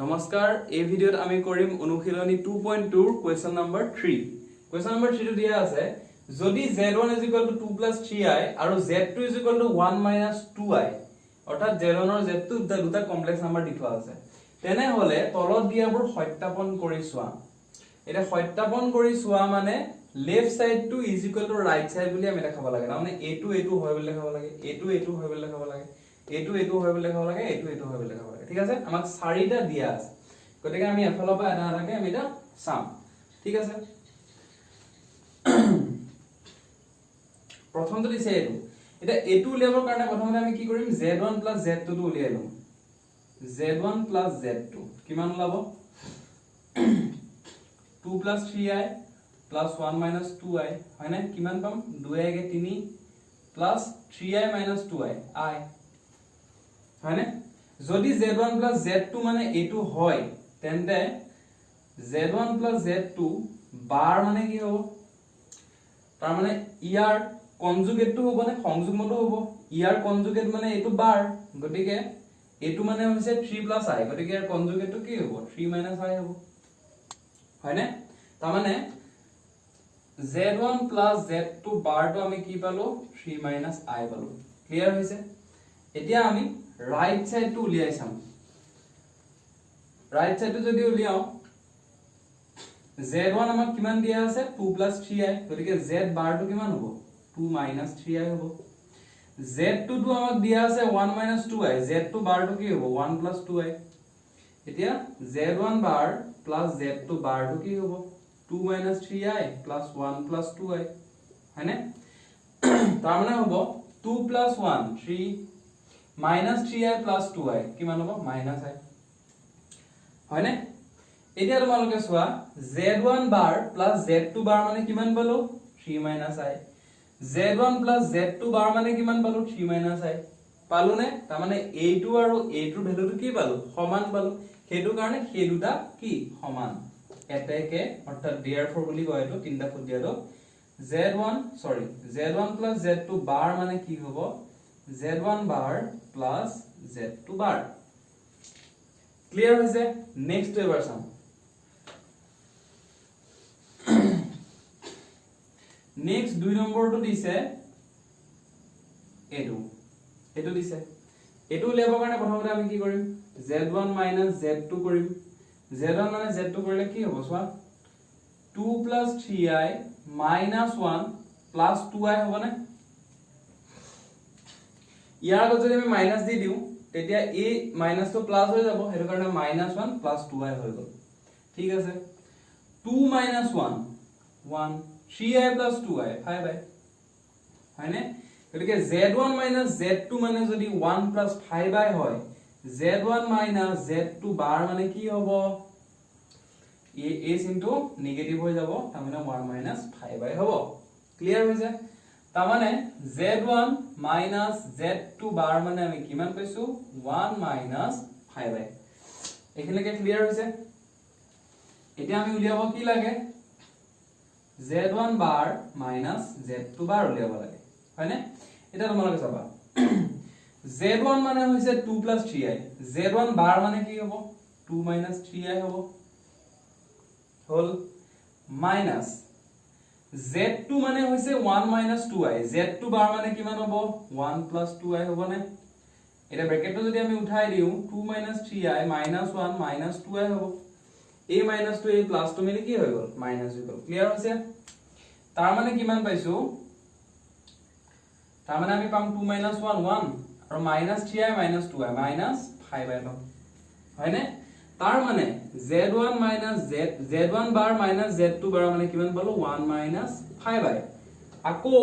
নমস্কাৰ এই ভিডিওত আমি কৰিম অনুশীলনী 2.2 কোৱেশ্চন নম্বৰ 3 কোৱেশ্চন নম্বৰ 3 দিয়া আছে যদি z1 2 + 3i আৰু z2 1 - 2i অৰ্থাৎ z1 আৰু z2 দুটা কমপ্লেক্স নম্বৰ দি থোৱা আছে তেনে হলে তলত দিয়াবোৰ সত্যাপন কৰি চোৱা এটা সত্যাপন কৰি চোৱা মানে left side to right side বুলি আমি দেখাব লাগে মানে এটো হয় বুলি দেখাব লাগে এটো হয় বুলি দেখাব লাগে এটো হয় বুলি দেখাব লাগে এটো হয় বুলি দেখাব লাগে ঠিক আছে আমাক চাৰিটা দিয়া আছে গতিকে আমি এফালৰ পৰা এটা এটাকে আমি এটা চাম ঠিক আছে প্ৰথমটো দিছে এটো এটা এটো উলিয়াবৰ কাৰণে প্ৰথমতে আমি কি কৰিম z1 + z2 টো উলিয়াই লম z1 + z2 কিমান ওলাব 2 + 3i + 1 - 2i হয়নে কিমান পাম 2i K 3 + 3i - 2i i হয়নে যদি z1 + z2 মানে এটো হয় তেন্তে z1 + z2 বাৰ মানে কি হ'ব তাৰ মানে ইয়াৰ কনজুগেটটো হ'ব নে সংযুগ্মটো হ'ব ইয়াৰ কনজুগেট মানে এটো বাৰ গটিকে এটো মানে হৈছে 3 + i গটিকে ইয়াৰ কনজুগেটটো কি হ'ব 3 - i হ'ব হয়নে তাৰ মানে z1 + z2 বাৰটো আমি কি পালো 3 - i পালো ক্লিয়াৰ হৈছে এতিয়া আমি রাইট সাইড টু উলিয়াই চাম রাইট সাইড টু যদি উলিয়াও z1 আমাক কিমান দিয়া আছে 2 + 3i গতিকে z বাৰটো কিমান হ'ব 2 - 3i হ'ব z2 টো আমাক দিয়া আছে 1 - 2i z2 বাৰটো কি হ'ব 1 + 2i এতিয়া z1 বাৰ + z2 বাৰটো কি হ'ব 2 - 3i + 1 + 2i হয়নে তাৰ মানে হ'ব 2 + 1 3 -3i + 2i কিমান হ'ব -i হয়নে এতিয়া তোমালোকে চোৱা z1 বাৰ + z2 বাৰ মানে কিমান পালো 3 - i z1 + z2 বাৰ মানে কিমান পালো 3 - i পালো নে তাৰ মানে এইটো আৰু এইটোৰ ভ্যালুটো কি পালো সমান পালো সেইটো কাৰণে সেই দুটা কি সমান এটাকে অৰ্থাৎ therefore বুলি কয় এইটো তিনটা ফুট দিয়াটো z1 + z2 বাৰ মানে কি হ'ব z1 বাৰ + z2 বাৰ ক্লিয়াৰ হৈছে নেক্সট এবাৰ চাম নেক্সট 2 নম্বৰটো দিছে এটো দিছে এটো উলিয়াবৰ কাৰণে প্ৰথমতে আমি কি কৰিম z1 - z2 কৰিম z1 মানে z2 কৰিলে কি হ'ব চোৱা 2 + 3i - 1 + 2i হ'ব নে ইয়াৰ আগত যদি আমি মাইনাস দি দিও তেতিয়া এই মাইনাসটো প্লাস হৈ যাব হেতু কাৰণে -1 + 2i হৈ গল ঠিক আছে 2 - 1 1 3i + 2i 5i হয়নে গতিকে z1 - z2 মানে যদি 1 + 5i হয় z1 - z2 বাৰ মানে কি হ'ব এই চিনটো নেগেটিভ হৈ যাব তাৰ মানে 1 - 5i হ'ব ক্লিয়াৰ হৈছে তাৰ মানে z1 - z2 বাৰ মানে আমি কিমান পাইছো 1 - 5i এখিনিকে ক্লিয়াৰ হৈছে এতিয়া আমি উলিয়াব কি লাগে z1 বাৰ - z2 বাৰ উলিয়াব লাগে হয়নে এটা তোমালোকে চাবা z1 মানে হৈছে 2 + 3i z1 বাৰ মানে কি হ'ব 2 - 3i হ'ব হল মাইনাস z2 মানে হৈছে 1 - 2i z2 বাৰ মানে কিমান হ'ব 1 + 2i হ'ব নে এটা ব্ৰেকেটটো যদি আমি উঠাই দিও 2 - 3i - 1 - 2i হ'ব এই মাইনাসটো এই প্লাসটো মিলি কি হৈ গল মাইনাস হৈ গল ক্লিয়াৰ হৈছে তাৰ মানে কিমান পাইছো তাৰ মানে আমি পাম 2 - 1 1 আৰু -3i - 2i -5i পাম হয়নে তাৰ মানে z1 - z1 বাৰ - z2 বাৰ মানে কিমান পালো 1 - 5i আকৌ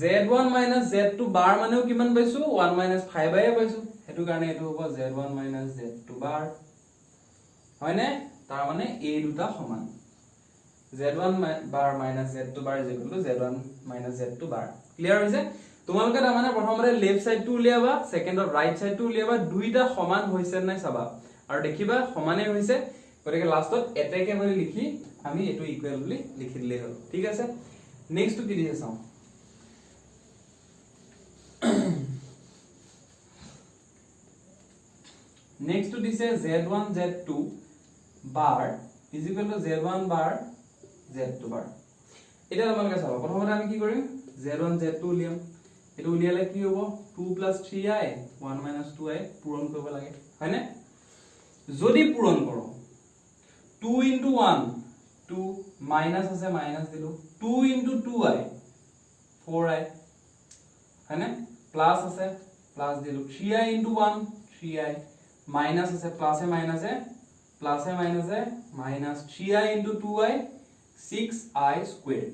z1 - z2 বাৰ মানেও কিমান পাইছো 1 - 5i পাইছো হেতু কাৰণে এটো হ'ব z1 - z2 বাৰ হয়নে তাৰ মানে এই দুটা সমান z1 বাৰ - z2 বাৰ z1 - z2 বাৰ ক্লিয়াৰ হৈছে তোমালোকে তাৰ মানে প্ৰথমতে লেফট সাইড টু উলিয়াবা সেকেন্ডত ৰাইট সাইড টু উলিয়াবা দুইটা সমান হৈছে নাই চাবা আৰু দেখিবা সমানে হৈছে গতিকে লাষ্টত এটাকে বুলি লিখি আমি এটো ইকুৱেল বুলি লিখি দিলে হ'ল ঠিক আছে নেক্সট টু কি দিছে চাও নেক্সট টু দিছে z1 z2 bar is equal to z1 bar z2 bar এটা তোমালোকে চাবা প্ৰথমতে আমি কি কৰিম z1 z2 উলিয়াম এটো উলিয়ালে কি হ'ব 2 + 3i 1 - 2i পূৰণ কৰিব লাগে হয়নে যদি পূৰণ কৰো 2 * 1 2 মাইনাস আছে মাইনাস দিলো 2 * 2i 4i হয়নে প্লাস আছে প্লাস দিলো 3i * 1 3i মাইনাস আছে প্লাসে মাইনাসে minus 3i * 2i 6i square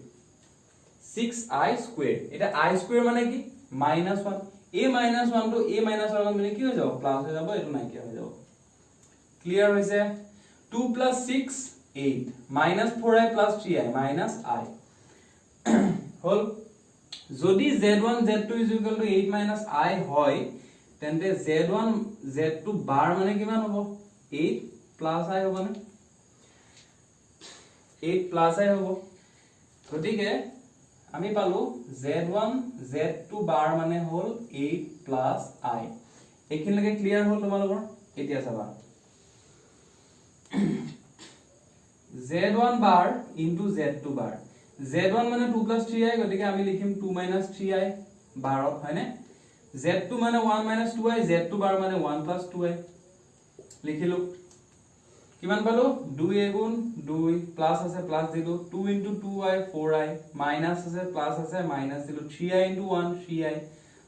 6i square এটা i square মানে কি -1 a - 1 to a - 1 মানে কি হৈ যাব প্লাস হৈ যাব এটো নাইকিয়া হৈ যাব ক্লিয়ার হৈছে 2 + 6 8 -4i + 3i -i হল যদি z1 z2 = 8 - i হয় তেন্তে z1 z2 বার মানে কিমান হ'ব 8 + i হ'ব না 8 + i হ'ব গতিকে আমি পালো z1 z2 বার মানে হল 8 + i এখিনলৈকে ক্লিয়াৰ হল তোমালোকৰ এতিয়া চাবা z1 bar into z2 bar z1 মানে 2 + 3i গতিকে আমি লিখিম 2 - 3i বাৰত হয়নে z2 মানে 1 - 2i z2 bar মানে 1 + 2i লিখিলো কিমান পালো 2 * 2 প্লাস আছে প্লাস দিলো 2 * 2i 4i মাইনাস আছে প্লাস আছে মাইনাস দিলো 3i * 1 3i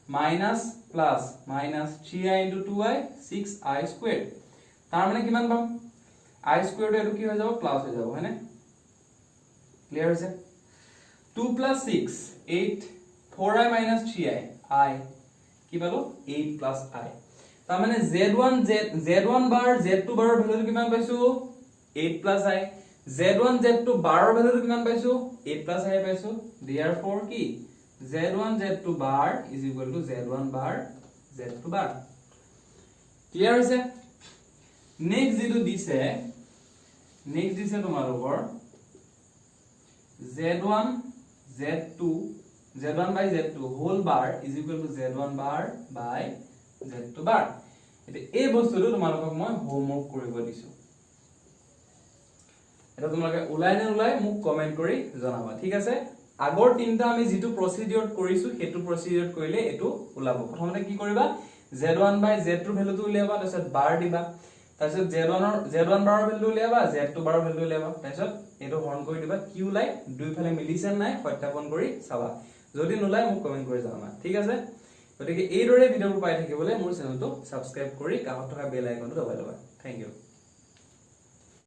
minus plus minus 3i * 2i 6i square তার মানে কিমান পাম i স্কয়ার এটো কি হৈ যাব প্লাস হৈ যাব হয়নে ক্লিয়ার হৈছে 2 + 6 8 4i - 3i i কি পালো 8 + i তার মানে z1 bar z2 bar value কিমান পাইছো 8 + i z1 z2 bar value কিমান পাইছো 8 + i পাইছো therefore কি z1 z2 bar = z1 bar z2 bar clear হৈছে নেক্সট যেটো দিছে তোমালোকৰ z1 z2 z1 by z2 whole bar = z1 bar by z2 bar এটা এই বস্তুটো তোমালোকক মই হোমৱৰ্ক কৰিব দিছো এটা তোমালোকে উলাই নে উলাই মোক কমেন্ট কৰি জনাবা ঠিক আছে আগৰ তিনটা আমি যেটো প্ৰসিডিউৰ কৰিছো হেতু প্ৰসিডিউৰ কৰিলে এটো উলাব প্ৰথমতে কি কৰিবা z1 by z2 ভ্যালুটো উলিয়াবা তাৰপিছত বাৰ দিবা তাৰপিছত z1 বাৰৰ ভ্যালু উলিয়াবা z2 বাৰৰ ভ্যালু উলিয়াবা তাৰপিছত এটো হৰণ কৰি দিবা কি উলাই দুইফালে মিলিছে নাই সত্যাপন কৰি চাবা যদি নুলাই মোক কমেন্ট কৰি জনাবা ঠিক আছে গতিকে এই দৰে ভিডিওবোৰ পাই থাকিবলৈ মোৰ চেনেলটো সাবস্ক্ৰাইব কৰি কাষত থকা বেল আইকনটো দবাই ল'বা থ্যাংক ইউ